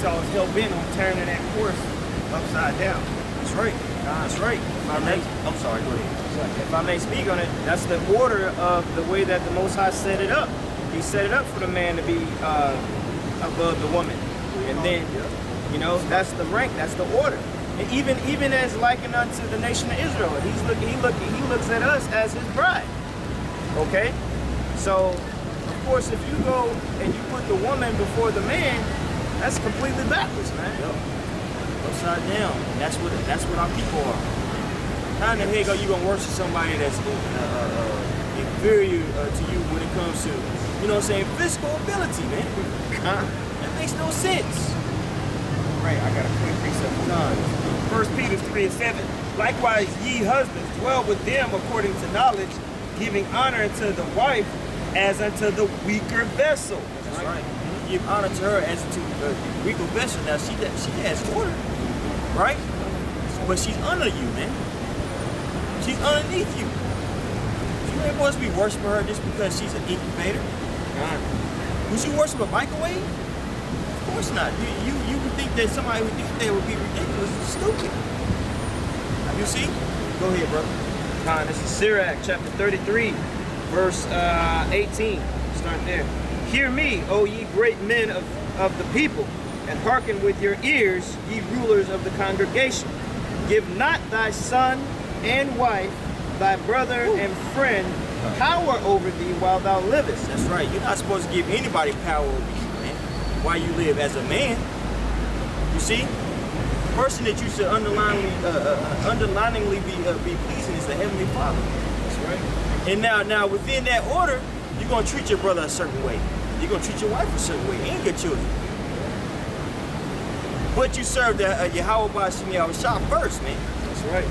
Esau is hell-bent on turning that course upside down. That's right. That's right. I'm sorry, go ahead. If I may speak on it, that's the order of the way that the Most High set it up. He set it up for the man to be above the woman. And then, you know, that's the rank, that's the order. And even as likened unto the nation of Israel, he looks at us as his bride. Okay? So, of course, if you go and you put the woman before the man, that's completely backwards, man. Yep. Upside down. That's what our people are. How in the heck are you gonna worship somebody that's inferior to you when it comes to, you know what I'm saying, physical ability, man? That makes no sense. Right, I got a quick precept for time. 1 Peter 3:7. Likewise, ye husbands, dwell with them according to knowledge, giving honor unto the wife as unto the weaker vessel. That's right. You give honor to her as to the weaker vessel. Now she has order, right? But she's under you, man. She's underneath you. You ain't supposed to be worshiping her just because she's an incubator. Would you worship a microwave? Of course not. You would think that somebody would do that would be ridiculous and stupid. You see? Go ahead, brother. This is Sirach chapter 33, verse 18. Start there. Hear me, O ye great men of the people, and hearken with your ears, ye rulers of the congregation. Give not thy son and wife, thy brother and friend, power over thee while thou livest. That's right. You're not supposed to give anybody power over you, man, while you live as a man. You see? The person that you should underliningly be pleasing is the Heavenly Father. That's right. And now within that order, you're going to treat your brother a certain way. You're going to treat your wife a certain way and your children. But you serve the Yahweh B'Shem Yahushua first, man. That's right.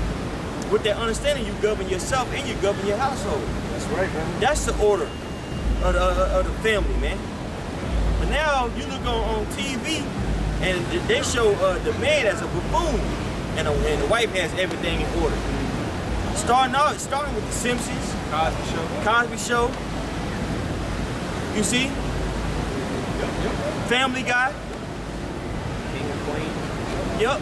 With that understanding, you govern yourself and you govern your household. That's right, man. That's the order of the family, man. But now you look on TV and they show the man as a buffoon and the wife has everything in order. Starting with the Simpsons, Cosby Show. You see? Family Guy. King and Queen. Yep.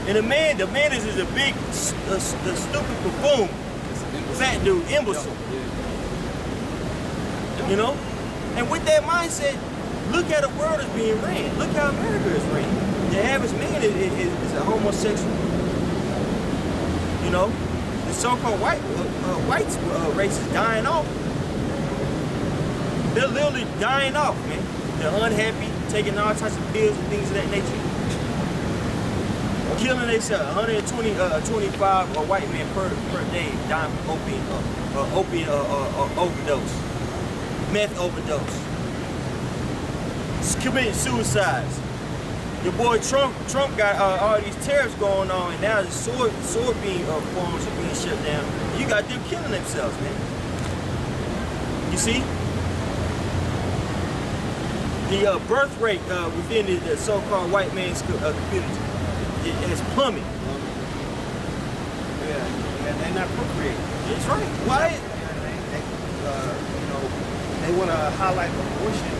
And the man is a big, the stupid buffoon, fat dude, imbecile. You know? And with that mindset, look how the world is being ran. Look how America is ran. The average man is a homosexual. You know? The so-called white race is dying off. They're literally dying off, man. They're unhappy, taking all types of pills and things of that nature. Killing themselves, 125 white men per day dying from opiate overdose, meth overdose, committing suicides. Your boy Trump got all these tariffs going on, and now the sword being farms are being shut down. You got them killing themselves, man. You see? The birth rate within the so-called white man's community has plummeted. Yeah, and they're not procreating. That's right. Why? You know, they want to highlight abortion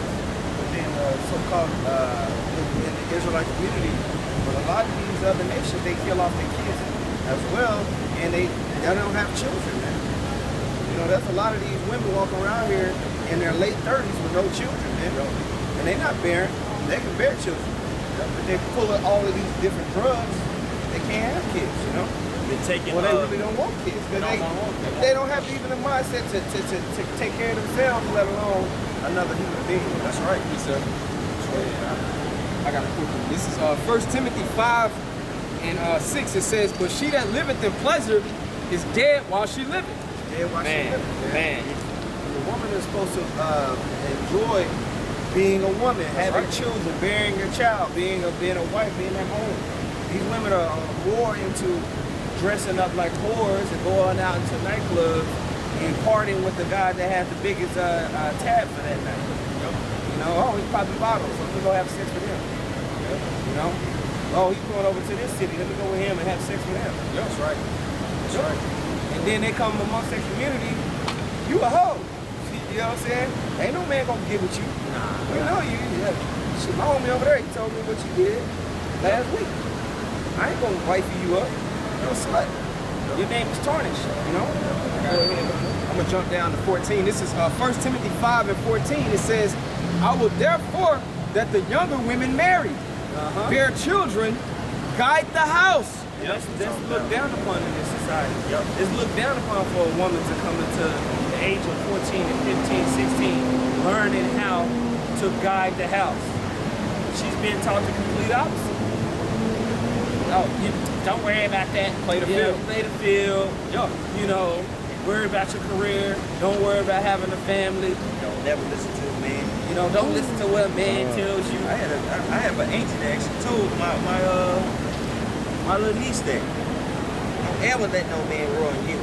within so-called in the Israelite community, but a lot of these other nations, they kill off their kids as well, and they don't have children, man. You know, there's a lot of these women walking around here in their late 30s with no children, man. And they're not barren. They can bear children. But they're full of all of these different drugs. They can't have kids, you know? They're taking, well, they really don't want kids. They don't have even the mindset to take care of themselves, let alone another human being. That's right. Yes, sir. I got a quick one. This is 1 Timothy 5 and 6. It says, but she that liveth in pleasure is dead while she liveth. Dead while she liveth. Man. The woman is supposed to enjoy being a woman, having children, bearing your child, being a wife, being at home. These women are more into dressing up like whores and going out into nightclubs and partying with the guy that has the biggest tab for that night. You know, oh, he's popping bottles, so let me go have sex with him. You know, oh, he's going over to this city, let me go with him and have sex with him. That's right. That's right. And then they come amongst their community, you a hoe. You know what I'm saying? Ain't no man gonna get with you. Nah. You know, She my homie over there. He told me what you did last week. I ain't gonna wifey you up. You're a slut. Your name is tarnished, you know? I'm gonna jump down to 14. This is 1 Timothy 5 and 14. It says, I will therefore that the younger women marry, bear children, guide the house. That's looked down upon in this society. It's looked down upon for a woman to come into the age of 14 and 15, 16, learning how to guide the house. She's being taught the complete opposite. Oh, don't worry about that. Play the field. Play the field. You know, worry about your career. Don't worry about having a family. Don't never listen to a man. You know, don't listen to what a man tells you. I have an auntie that actually told my little niece that. Don't ever let no man ruin you.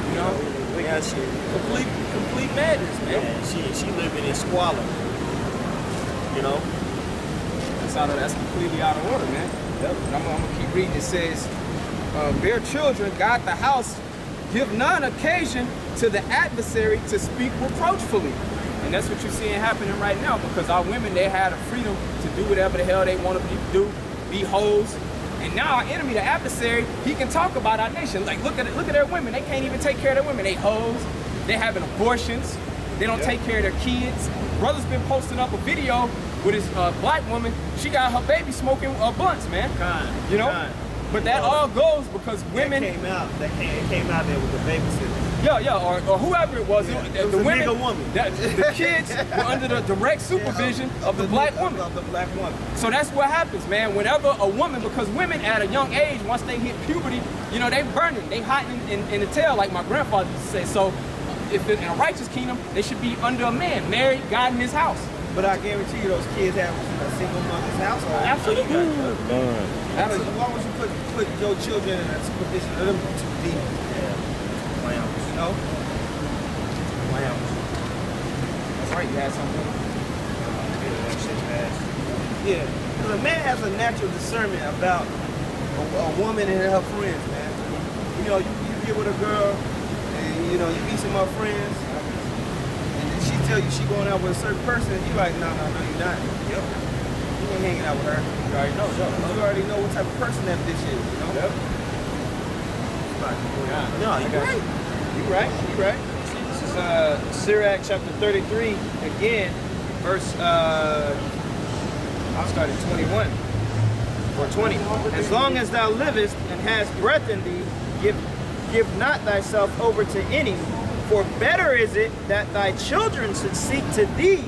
You know? Yeah, she Complete madness, man. Yeah, she living in squalor. You know? That's completely out of order, man. Yep. I'm gonna keep reading. It says, bear children, guide the house, give none occasion to the adversary to speak reproachfully. And that's what you're seeing happening right now, because our women, they had the freedom to do whatever the hell they want to do, be hoes. And now our enemy, the adversary, he can talk about our nation. Like, look at their women. They can't even take care of their women. They hoes. They're having abortions. They don't take care of their kids. Brother's been posting up a video with his black woman. She got her baby smoking blunts, man. You know? But that all goes because women... That came out there with the babysitter. Yeah, or whoever it was. Yeah. The It was a women, nigga woman. The kids were under the direct supervision of the black woman. Of the black woman. So that's what happens, man. Whenever a woman, because women at a young age, once they hit puberty, you know, they burning, they hot in the tail, like my grandfather used to say. So if in a righteous kingdom, they should be under a man, married, guiding his house. But I guarantee you those kids have a single mother's household. Absolutely. Absolutely. Why would you put your children in a supervision of them two demons? Clowns. You know? Clowns. That's right, you had something. That shit's fast. Yeah. Because a man has a natural discernment about a woman and her friends, man. You know, you get with a girl and, you know, you meet some of her friends and then she tell you she going out with a certain person and you like, no, you're not. Yep. You ain't hanging out with her. You already know. You already know what type of person that bitch is, you know? Yep. No, you're right. You're right. This is Sirach chapter 33, again, verse, I'll start at 21, or 20. As long as thou livest and hast breath in thee, give not thyself over to any, for better is it that thy children should seek to thee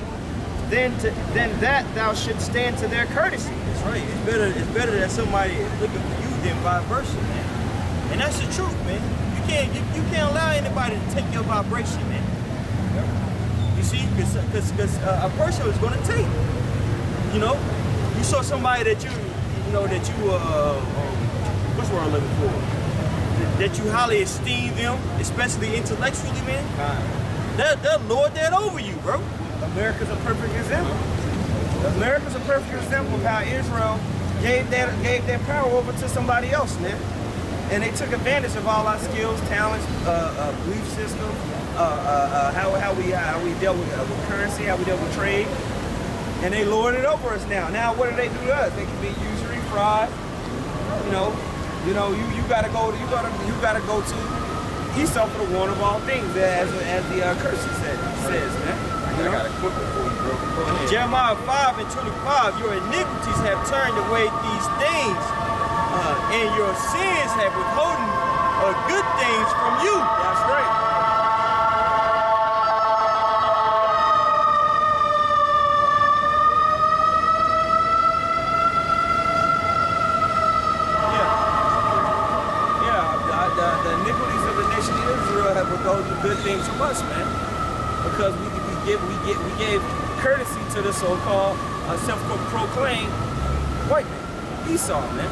than that thou should stand to their courtesy. That's right. It's better that somebody is looking for you than vice versa, man. And that's the truth, man. You can't allow anybody to take your vibration, man. You see, because a person is going to take. You know, you saw somebody that what's the word I'm looking for? That you highly esteem them, especially intellectually, man. They'll lord that over you, bro. America's a perfect example. America's a perfect example of how Israel gave their power over to somebody else, man. And they took advantage of all our skills, talents, belief system, how we dealt with currency, how we dealt with trade, and they lord it over us now. Now, what do they do to us? They can be usury, fraud. You gotta go to Esau for the one of all things, as the curse says, man. You know? I got a quick one for you, bro. Jeremiah 5 and 25, your iniquities have turned away these things, and your sins have withholden good things from you. That's right. The iniquities of the nation of Israel have withholden good things from us, man. Because we gave courtesy to the so-called self-proclaimed white man, Esau, man.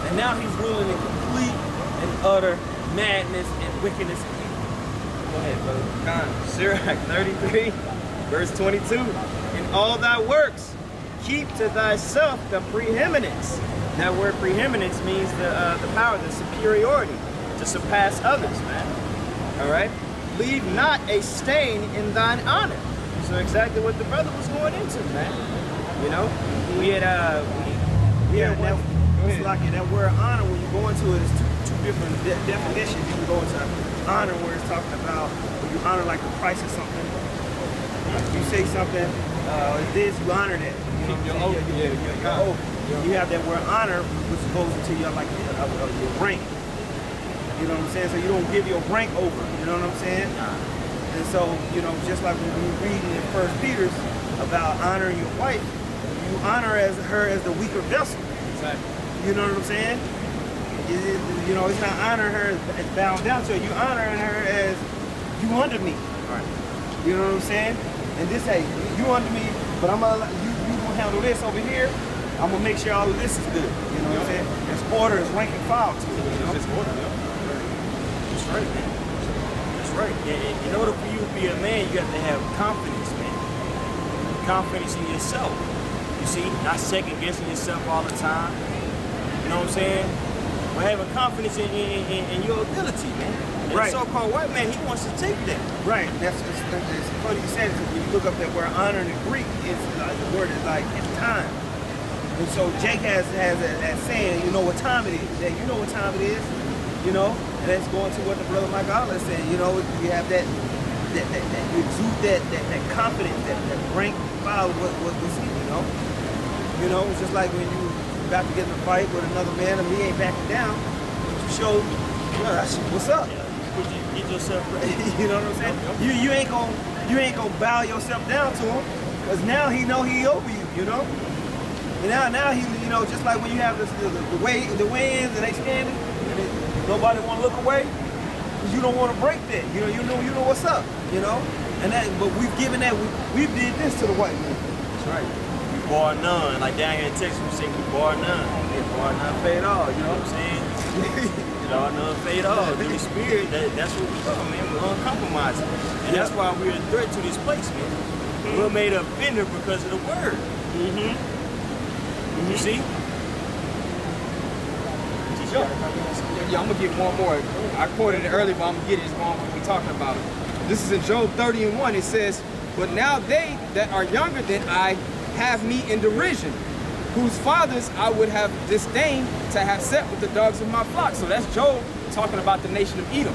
And now he's ruling in complete and utter madness and wickedness and evil. Go ahead, brother. Sirach 33, verse 22. In all thy works, keep to thyself the preeminence. That word preeminence means the power, the superiority, to surpass others, man. All right? Leave not a stain in thine honor. So exactly what the brother was going into, man. You know, we had it's like that word honor. When you go into it, it's two different definitions. You can go into honor, where it's talking about when you honor like the price of something. You say something, this, you honor that. You know Your what I'm oath, saying? Your oath. You have that word honor, which goes into your like your rank. You know what I'm saying? So you don't give your rank over. You know what I'm saying? And so, you know, just like when we read in 1 Peter about honoring your wife, you honor her as the weaker vessel. Exactly. You know what I'm saying? You know, it's not honoring her as bound down to her. You honoring her as you under me. Right. You know what I'm saying? And this, hey, you under me, but I'm gonna you gonna handle this over here. I'm gonna make sure all of this is good. You know what I'm saying? It's order, it's rank and file to it. You know? It's order, That's right, man. That's right. In order for you to be a man, you have to have confidence, man. Confidence in yourself. You see, not second guessing yourself all the time. You know what I'm saying? But having confidence in your ability, man. And Right. the so-called white man, he wants to take that. Right. It's funny you said it, because when you look up that word honor in the Greek, it's like, the word is like in time. And so Jake has that saying, you know what time it is. That you know what time it is, you know? And that's going to what the brother Mike Allah said, you know, you have that you exude that confidence, that rank file what we see, you know? You know, it's just like when you about to get in a fight with another man and he ain't backing down, you show, you know, that's what's up. Get yourself ready. You know what I'm saying? You ain't gonna bow yourself down to him, because now he know he over you, you know? And now he, you know, just like when you have the weigh-ins and they standing, and nobody want to look away, because you don't want to break that. You know what's up, you know? And that, but we've given that, we've did this to the white man. That's right. We bar none. Like down here in Texas, we say we bar none. We bar none, fade all. You know what I'm saying? Bar none, fade all. Through the spirit, that's what we are, man. We're uncompromising. And that's why we're a threat to this place, man. We're made a offender because of the word. You see? Yeah, I'm gonna get one more. I quoted it earlier, but I'm gonna get it. It's one we're talking about. This is in Job 30:1. It says, "But now they that are younger than I have me in derision, whose fathers I would have disdained to have set with the dogs of my flock." So that's Job talking about the nation of Edom,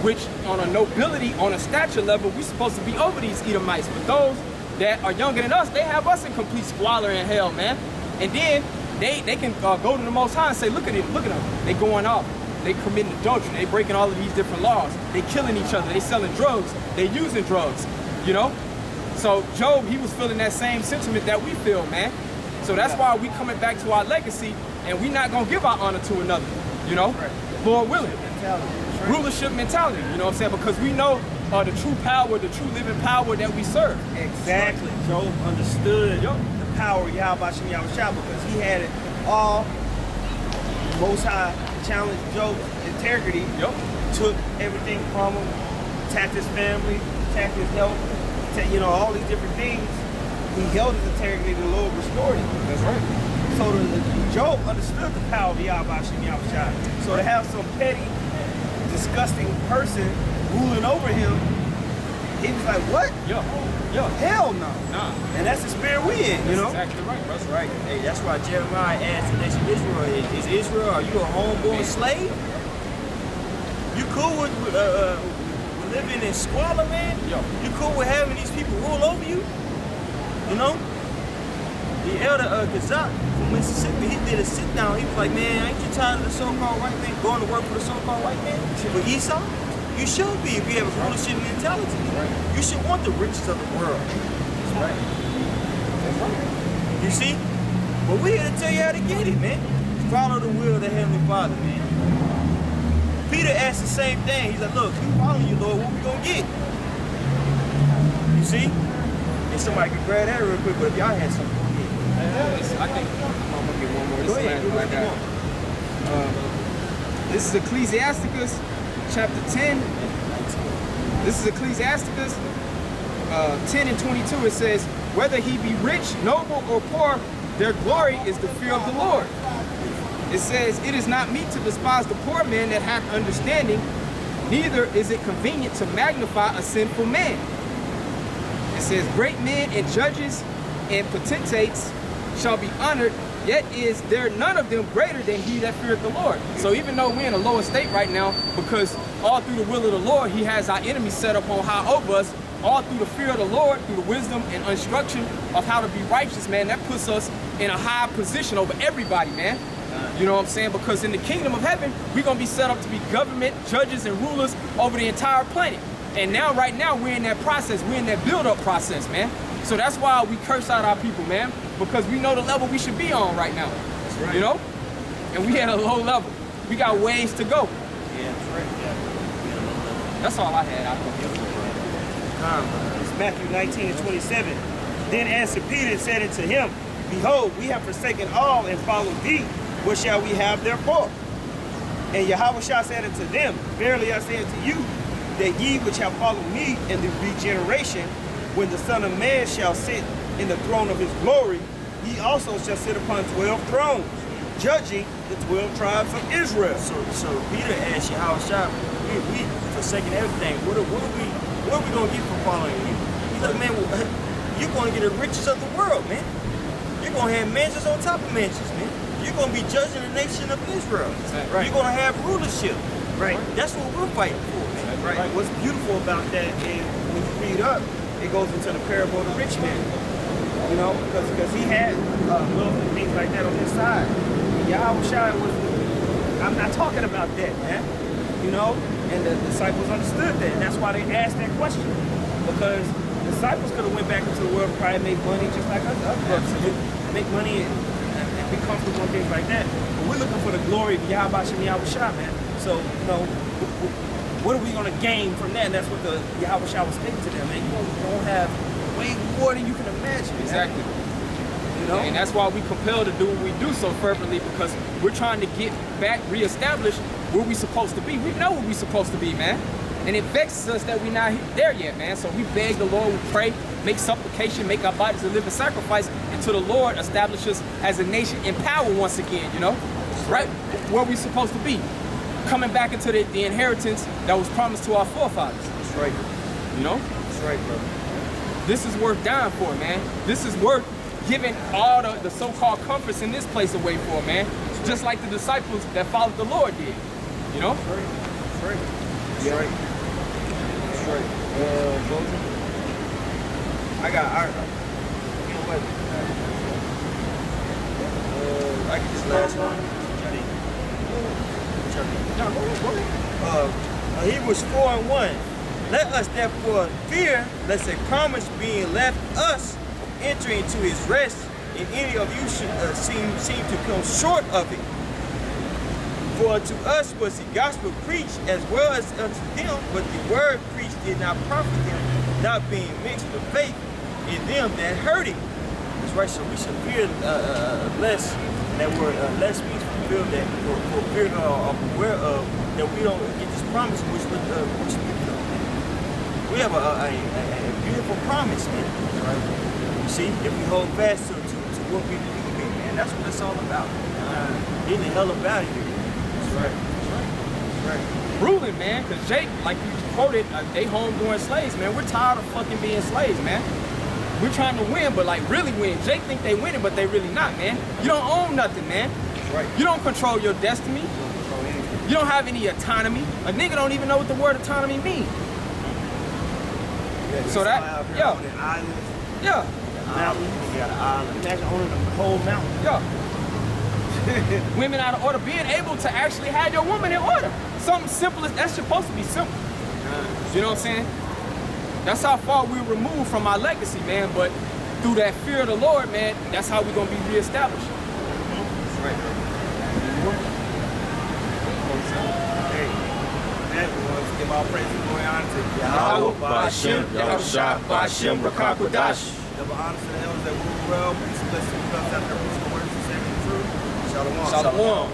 which on a nobility, on a stature level, we're supposed to be over these Edomites. But those that are younger than us, they have us in complete squalor and hell, man. And then they can go to the Most High and say, look at them, they going off. They committing adultery, they breaking all of these different laws. They killing each other, they selling drugs, they using drugs, you know? So Job, he was feeling that same sentiment that we feel, man. So that's why we coming back to our legacy, and we not gonna give our honor to another, you know? Lord willing. Rulership mentality, you know what I'm saying? Because we know the true power, the true living power that we serve. Exactly. Job understood the power of Yahweh Shem Yahushua, because he had it all. Most High challenged Job's integrity, took everything from him, attacked his family, attacked his health, you know, all these different things. He held his integrity, the Lord restored him. That's right. So Job understood the power of Yahweh Shem Yahushua. So to have some petty, disgusting person ruling over him, he was like, what? Hell no. Nah. And that's the spirit we in, you know? Exactly right, bro. That's right. Hey, that's why Jeremiah asked the nation of Israel, is Israel, are you a homeborn slave? You cool with living in squalor, man? You cool with having these people rule over you? You know? The elder Gazak from Mississippi, he did a sit down. He was like, man, ain't you tired of the so-called white man going to work for the so-called white man? For Esau? You should be if you have a rulership mentality. You should want the riches of the world. That's right. You see? But we're here to tell you how to get it, man. Follow the will of the Heavenly Father, man. Peter asked the same thing. He's like, look, we follow you, Lord, what we gonna get? You see? And somebody can grab that real quick, but if y'all had something, I think I'm gonna get one more. go ahead, do what you want. This is Ecclesiasticus chapter 10. This is Ecclesiasticus 10 and 22. It says, whether he be rich, noble, or poor, their glory is the fear of the Lord. It says, it is not meet to despise the poor man that hath understanding, neither is it convenient to magnify a sinful man. It says, great men and judges and potentates shall be honored, yet is there none of them greater than he that feareth the Lord. So even though we're in a lower state right now, because all through the will of the Lord, he has our enemies set up on high over us, all through the fear of the Lord, through the wisdom and instruction of how to be righteous, man, that puts us in a high position over everybody, man. You know what I'm saying? Because in the kingdom of heaven, we're going to be set up to be government, judges, and rulers over the entire planet. And now, right now, we're in that process. We're in that build-up process, man. So that's why we curse out our people, man, because we know the level we should be on right now. That's right. You know? And we at a low level. We got ways to go. Yeah, that's right. Yeah. That's all I had. It's Matthew 19:27. Then answered Peter and said unto him, behold, we have forsaken all and followed thee. What shall we have therefore? And Yahushua said unto them, verily I say unto you, that ye which have followed me in the regeneration, when the Son of Man shall sit in the throne of his glory, ye also shall sit upon 12 thrones, judging the 12 tribes of Israel. So Peter asked Yahushua, we forsaken everything. What are we going to get from following you? He's like, man, you're going to get the riches of the world, man. You're going to have mansions on top of mansions, man. You're going to be judging the nation of Israel. Right. You're going to have rulership. Right. That's what we're fighting for, man. Right. What's beautiful about that is when you read up, it goes into the parable of the rich man. You know, because he had wealth and things like that on his side. And Yahushua was, I'm not talking about that, man. You know, and the disciples understood that. That's why they asked that question. Because the disciples could have went back into the world and probably make money just like us brothers. Make money and be comfortable and things like that. But we're looking for the glory of Yahushua, man. So, you know, what are we going to gain from that? And that's what the Yahushua was stating to them, man. You're going to have way more than you can imagine. Exactly. Man. You know? And that's why we compelled to do what we do so fervently, because we're trying to get back, reestablish where we supposed to be. We know where we supposed to be, man. And it vexes us that we're not there yet, man. So we beg the Lord, we pray, make supplication, make our bodies a living sacrifice until the Lord establishes us as a nation in power once again, you know? Right where we supposed to be. Coming back into the inheritance that was promised to our forefathers. That's right. You know? That's right, brother. This is worth dying for, man. This is worth giving all the so-called comforts in this place away for, man. Just like the disciples that followed the Lord did. You know? That's right. That's right. That's right. That's right. I got you know what? I get this last one. Hebrews 4:1. Let us therefore fear, lest a promise being left us enter into his rest, and any of you should seem to come short of it. For to us was the gospel preached as well as unto them, but the word preached did not profit them, not being mixed with faith in them that heard it. That's right. So we should fear less. That word less means feel that for fear of aware of that we don't get this promise, which we have a beautiful promise, man. Right? You see, if we hold fast to what we believe in, man, that's what it's all about. Getting the hell up out of here. That's right. That's right. That's right. Ruling, man, because Jake, like you quoted, they homeborn slaves, man. We're tired of fucking being slaves, man. We're trying to win, but like really win. Jake think they winning, but they really not, man. You don't own nothing, man. Right. You don't control your destiny. You don't control anything. You don't have any autonomy. A nigga don't even know what the word autonomy means. Yeah, so that, yeah. Yeah. Mountain. You got an island. Imagine owning the whole mountain. Yeah. Women out of order. Being able to actually have your woman in order. Something simple, that's supposed to be simple. You know what I'm saying? That's how far we're removed from our legacy, man. But through that fear of the Lord, man, that's how we're going to be reestablished. That's right. Hey, man, we want to give all praise and glory honor to Yahweh, Ba'ashem, Yahushua, Ba'ashem, Rakakwadash. Double honor to the elders that rule well. Peace and blessings to us out there. Peace and words and sacred truth. Shalom. Shalom.